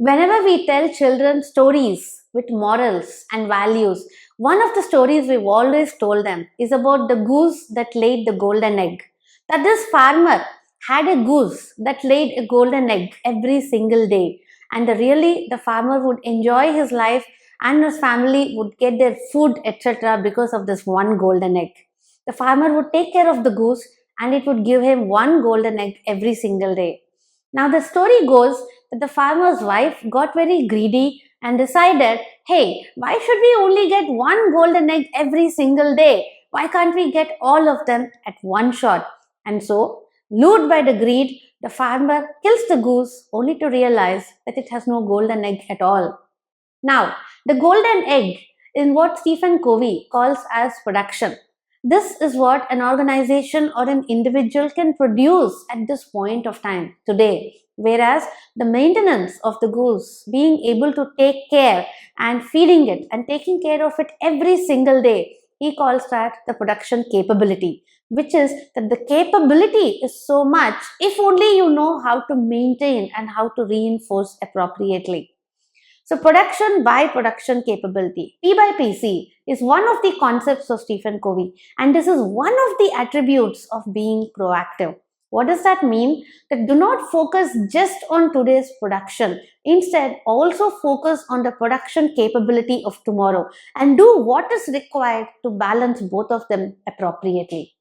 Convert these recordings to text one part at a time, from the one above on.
Whenever we tell children stories with morals and values, one of the stories we've always told them is about the goose that laid the golden egg. That this farmer had a goose that laid a golden egg every single day, and the farmer would enjoy his life and his family would get their food, etc., because of this one golden egg. The farmer would take care of the goose and it would give him one golden egg every single day. Now, the story goes that the farmer's wife got very greedy and decided, hey, why should we only get one golden egg every single day? Why can't we get all of them at one shot? And so, lured by the greed, the farmer kills the goose only to realize that it has no golden egg at all. Now, the golden egg is what Stephen Covey calls as production. This is what an organization or an individual can produce at this point of time today. Whereas the maintenance of the goose, being able to take care and feeding it and taking care of it every single day, he calls that the production capability, which is that the capability is so much if only you know how to maintain and how to reinforce appropriately. So production by production capability, P by PC, is one of the concepts of Stephen Covey, and this is one of the attributes of being proactive. What does that mean? That do not focus just on today's production. Instead, also focus on the production capability of tomorrow and do what is required to balance both of them appropriately.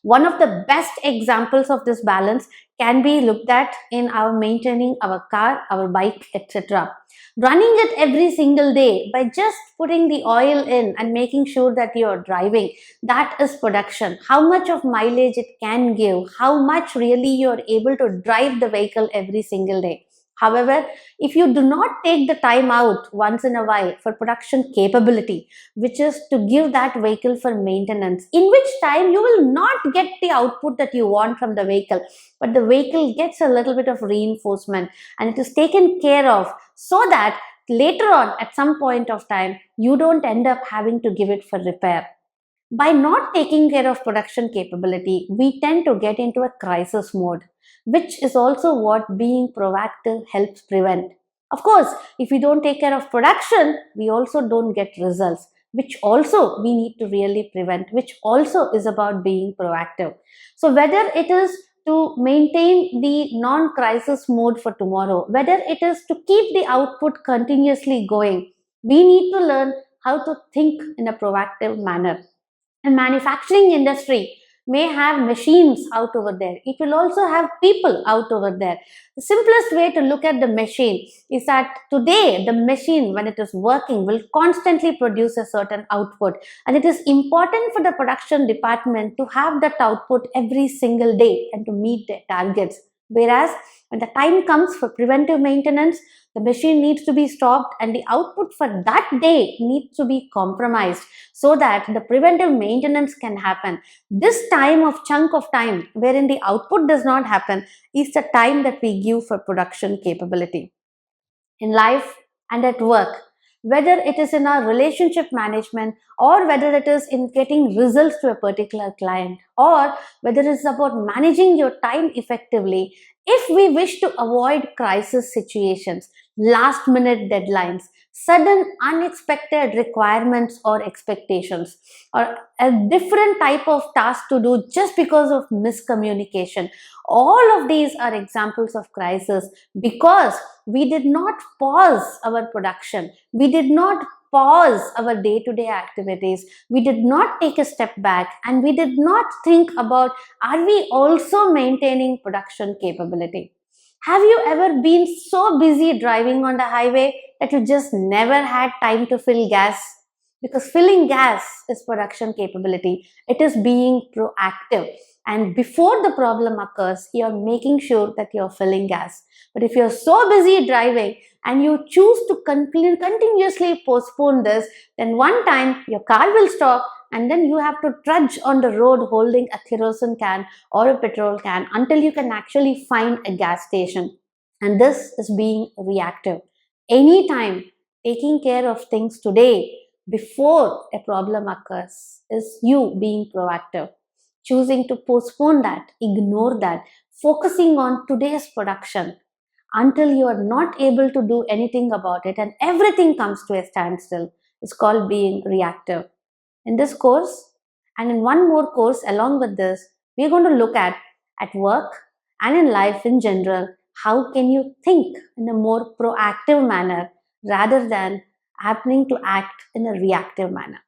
One of the best examples of this balance can be looked at in our maintaining our car, our bike, etc. Running it every single day by just putting the oil in and making sure that you're driving, that is production. How much of mileage it can give, how much really you're able to drive the vehicle every single day. However, if you do not take the time out once in a while for production capability, which is to give that vehicle for maintenance, in which time you will not get the output that you want from the vehicle, but the vehicle gets a little bit of reinforcement and it is taken care of so that later on at some point of time, you don't end up having to give it for repair. By not taking care of production capability, we tend to get into a crisis mode, which is also what being proactive helps prevent. Of course, if we don't take care of production, we also don't get results, which also we need to really prevent, which also is about being proactive. So whether it is to maintain the non-crisis mode for tomorrow, whether it is to keep the output continuously going, we need to learn how to think in a proactive manner. A manufacturing industry may have machines out over there. It will also have people out over there. The simplest way to look at the machine is that today the machine, when it is working, will constantly produce a certain output. And it is important for the production department to have that output every single day and to meet their targets. Whereas when the time comes for preventive maintenance, the machine needs to be stopped and the output for that day needs to be compromised so that the preventive maintenance can happen. This time of chunk of time wherein the output does not happen is the time that we give for production capability. In life and at work, whether it is in our relationship management or whether it is in getting results to a particular client or whether it is about managing your time effectively, if we wish to avoid crisis situations, last minute deadlines, sudden unexpected requirements or expectations, or a different type of task to do just because of miscommunication, all of these are examples of crisis because we did not pause our production. We did not pause our day-to-day activities. We did not take a step back and we did not think about, are we also maintaining production capability? Have you ever been so busy driving on the highway that you just never had time to fill gas? Because filling gas is production capability. It is being proactive. And before the problem occurs, you're making sure that you're filling gas. But if you're so busy driving and you choose to continuously postpone this, then one time your car will stop and then you have to trudge on the road holding a kerosene can or a petrol can until you can actually find a gas station. And this is being reactive. Anytime taking care of things today before a problem occurs is you being proactive. Choosing to postpone that, ignore that, focusing on today's production. until you are not able to do anything about it and everything comes to a standstill. It's called being reactive. In this course, and in one more course along with this, we're going to look at work and in life in general, how can you think in a more proactive manner rather than happening to act in a reactive manner.